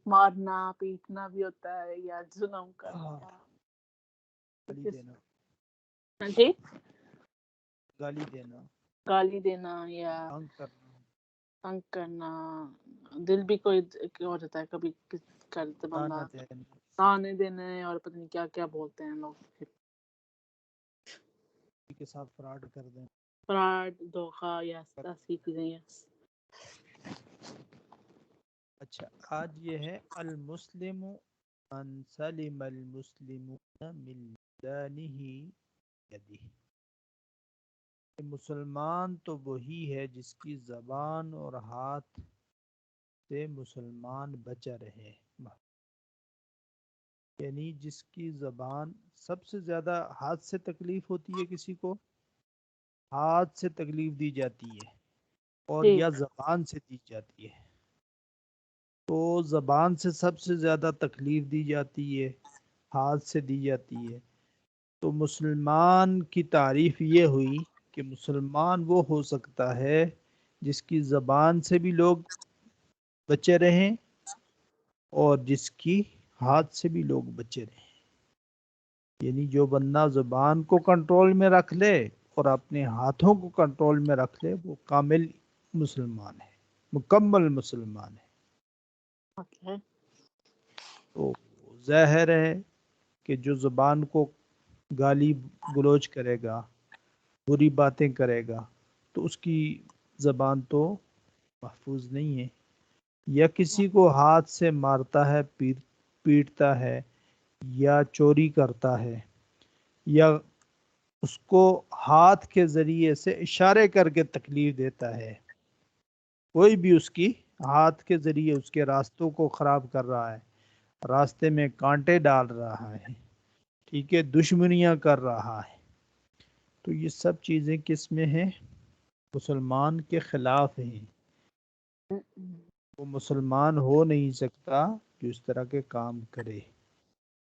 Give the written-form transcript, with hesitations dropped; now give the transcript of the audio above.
مارنا پیٹنا بھی ہوتا ہے یا ظلم کرنا. گالی دینا، ہاں جی، گالی دینا، گالی دینا یا تنگ کرنا. تنگ کرنا. دل بھی کوئی ہو جاتا ہے کبھی کرتے بندہ لعنت ہے. تانے دینے اور پتہ نہیں کیا کیا بولتے ہیں لوگ. کسی کے ساتھ فراڈ کر دیں. فراڈ، دھوکہ یا ایسی چیزیں. یس. اچھا، آج یہ ہے المسلم من سلم المسلمون من لسانه یده. مسلمان تو وہی ہے جس کی زبان اور ہاتھ سے مسلمان بچا رہے. یعنی جس کی زبان، سب سے زیادہ ہاتھ سے تکلیف ہوتی ہے کسی کو، ہاتھ سے تکلیف دی جاتی ہے اور جی یا زبان سے دی جاتی ہے. تو زبان سے سب سے زیادہ تکلیف دی جاتی ہے، ہاتھ سے دی جاتی ہے. تو مسلمان کی تعریف یہ ہوئی کہ مسلمان وہ ہو سکتا ہے جس کی زبان سے بھی لوگ بچے رہیں اور جس کی ہاتھ سے بھی لوگ بچے رہیں. یعنی جو بندہ زبان کو کنٹرول میں رکھ لے اور اپنے ہاتھوں کو کنٹرول میں رکھ لے وہ کامل مسلمان ہے، مکمل مسلمان ہے. اوکے. تو ظاہر ہے کہ جو زبان کو گالی گلوچ کرے گا، بری باتیں کرے گا، تو اس کی زبان تو محفوظ نہیں ہے. یا کسی کو ہاتھ سے مارتا ہے، پیٹتا ہے، یا چوری کرتا ہے، یا اس کو ہاتھ کے ذریعے سے اشارے کر کے تکلیف دیتا ہے، کوئی بھی اس کی ہاتھ کے ذریعے اس کے راستوں کو خراب کر رہا ہے، راستے میں کانٹے ڈال رہا ہے، ٹھیک ہے، دشمنیاں کر رہا ہے، تو یہ سب چیزیں کس میں ہیں؟ مسلمان کے خلاف ہیں. وہ مسلمان ہو نہیں سکتا جو اس طرح کے کام کرے.